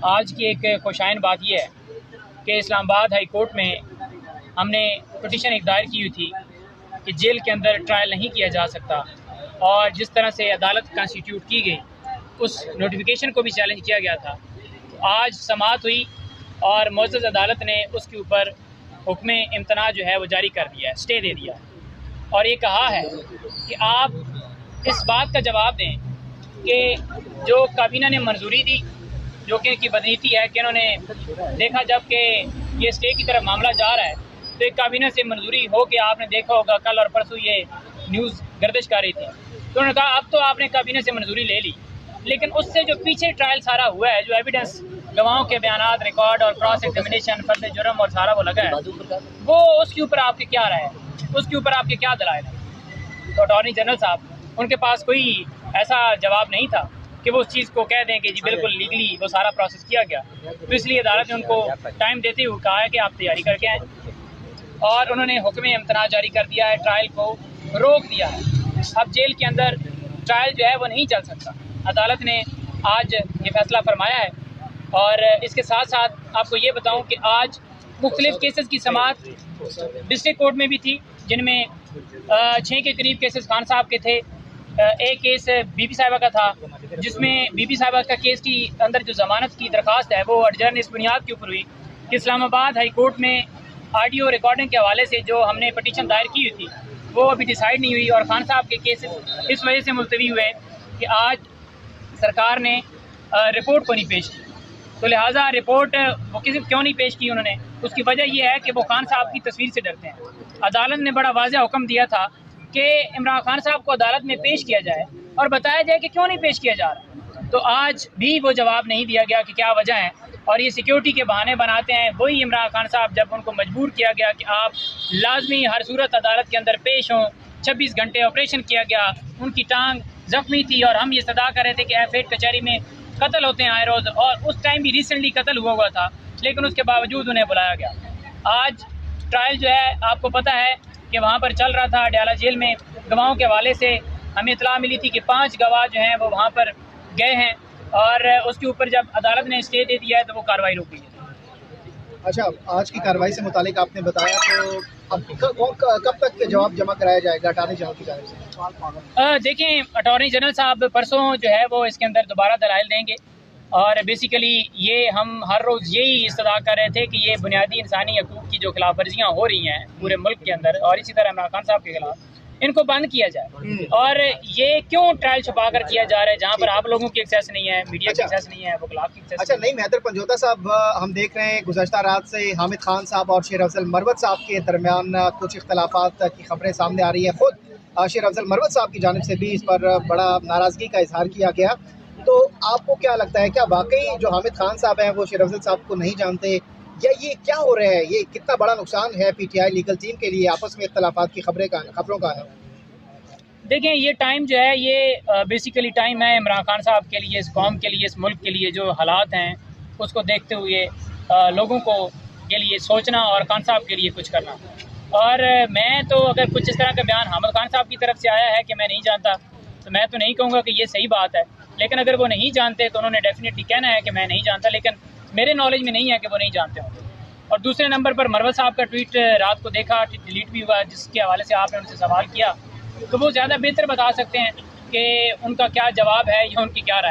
आज की एक खुशाइन बात यह है कि इस्लामाबाद हाई कोर्ट में हमने पिटीशन एक दायर की हुई थी कि जेल के अंदर ट्रायल नहीं किया जा सकता, और जिस तरह से अदालत कॉन्स्टिट्यूट की गई उस नोटिफिकेशन को भी चैलेंज किया गया था। तो आज समाअत हुई और मुअज़्ज़ज़ अदालत ने उसके ऊपर हुक्म इम्तना जो है वो जारी कर दिया है, स्टे दे दिया है, और ये कहा है कि आप इस बात का जवाब दें कि जो काबीना ने मंजूरी दी, जो कि इनकी बदनीति है कि इन्होंने देखा जब कि ये स्टे की तरफ मामला जा रहा है तो एक काबीना से मंजूरी हो के आपने देखा होगा कल और परसों ये न्यूज़ गर्दिश कर रही थी, तो उन्होंने कहा अब तो आपने काबीना से मंजूरी ले ली, लेकिन उससे जो पीछे ट्रायल सारा हुआ है, जो एविडेंस गवाहों के बयानात, रिकॉर्ड और क्रॉस एग्जामिनेशन, फर्द जुर्म और सारा वो लगा है, वो उसके ऊपर आपके क्या राय है, उसके ऊपर आपके क्या दलाइल है। तो अटॉर्नी जनरल साहब उनके पास कोई ऐसा जवाब नहीं था कि वो उस चीज़ को कह दें कि जी बिल्कुल लीगली वो सारा प्रोसेस किया गया, तो इसलिए अदालत ने उनको टाइम देते हुए कहा है कि आप तैयारी करके आएँ, और उन्होंने हुक्म इम्तना जारी कर दिया है, ट्रायल को रोक दिया है। अब जेल के अंदर ट्रायल जो है वो नहीं चल सकता। अदालत ने आज ये फैसला फरमाया है, और इसके साथ साथ आपको ये बताऊं कि आज मुख्तलिफ केसेस की समाअत डिस्ट्रिक्ट कोर्ट में भी थी, जिनमें 6 के करीब केसेस खान साहब के थे। एक केस बीबी साहिबा का था, जिसमें बीबी साहिबा का केस की अंदर जो ज़मानत की दरख्वास्त है वो अडजर्न इस बुनियाद के ऊपर हुई कि इस्लामाबाद हाई कोर्ट में ऑडियो रिकॉर्डिंग के हवाले से जो हमने पटिशन दायर की हुई थी वो अभी डिसाइड नहीं हुई, और खान साहब के केसेस इस वजह से मुलतवी हुए कि आज सरकार ने रिपोर्ट को नहीं पेश की। तो लिहाजा रिपोर्ट वो किसी क्यों नहीं पेश की उन्होंने, उसकी वजह यह है कि वो खान साहब की तस्वीर से डरते हैं। अदालत ने बड़ा वाज़ेह हुक्म दिया था कि इमरान खान साहब को अदालत में पेश किया जाए और बताया जाए कि क्यों नहीं पेश किया जा रहा। तो आज भी वो जवाब नहीं दिया गया कि क्या वजह है, और ये सिक्योरिटी के बहाने बनाते हैं वही इमरान खान साहब, जब उनको मजबूर किया गया कि आप लाजमी हर सूरत अदालत के अंदर पेश हों। 26 घंटे ऑपरेशन किया गया, उनकी टांग ज़ख्मी थी और हम ये सदा कर रहे थे कि F8 कचहरी में कत्ल होते हैं आए रोज़, और उस टाइम भी रिसेंटली कत्ल हुआ था, लेकिन उसके बावजूद उन्हें बुलाया गया। आज ट्रायल जो है आपको पता है कि वहाँ पर चल रहा था अडयाला जेल में। गवाहों के हवाले से हमें इतला मिली थी कि 5 गवाह जो हैं वो वहाँ पर गए हैं, और उसके ऊपर जब अदालत ने स्टे दे दिया है तो वो कार्रवाई रोक दी है। अच्छा, आज की कार्रवाई से मुतालिक आपने बताया, तो अब कब तक जवाब जमा कराया जाएगा अटॉर्नी जनरल की जानिब से? देखें, अटॉर्नी जनरल साहब परसों जो है वो इसके अंदर दोबारा दलाइल देंगे, और बेसिकली ये हम हर रोज़ यही इस्तदा कर रहे थे कि ये बुनियादी इंसानी हकूक़ की जो खिलाफ वर्जियाँ हो रही हैं पूरे मुल्क के अंदर, और इसी तरह इमरान खान साहब के खिलाफ, इनको बंद किया जाए। और ये क्यों ट्रायल छुपा कर किया जा रहा है, जहाँ पर आप लोगों की एक्सेस नहीं है, मीडिया की एक्सेस नहीं है, वकलात की एक्सेस। अच्छा, नहीं मैदर पंजोता साहब, हम देख रहे हैं गुज़श्ता रात से हामिद खान साहब और शेर अफजल मरवत साहब के दरमियान कुछ इख्तलाफात की खबरें सामने आ रही हैं। खुद शेर अफजल मरवत साहब की जानिब से भी इस पर बड़ा नाराज़गी का इजहार किया गया। तो आपको क्या लगता है, क्या वाकई जो हामिद खान साहब हैं वो शेर अफजल साहब को नहीं जानते, या ये क्या हो रहा है? ये कितना बड़ा नुकसान है PTI लीगल टीम के लिए, आपस में इख्तलाफात की खबरों का आना? देखें, ये टाइम जो है ये बेसिकली टाइम है इमरान खान साहब के लिए, इस कौम के लिए, इस मुल्क के लिए। जो हालात हैं उसको देखते हुए लोगों को के लिए सोचना और खान साहब के लिए कुछ करना। और मैं तो अगर कुछ इस तरह का बयान हामिद खान साहब की तरफ से आया है कि मैं नहीं जानता, तो मैं तो नहीं कहूँगा कि ये सही बात है, लेकिन अगर वो नहीं जानते तो उन्होंने डेफिनेटली कहना है कि मैं नहीं जानता, लेकिन मेरे नॉलेज में नहीं है कि वो नहीं जानते होंगे। और दूसरे नंबर पर मरवत साहब का ट्वीट रात को देखा, डिलीट भी हुआ, जिसके हवाले से आपने उनसे सवाल किया, तो वो ज़्यादा बेहतर बता सकते हैं कि उनका क्या जवाब है या उनकी क्या राय।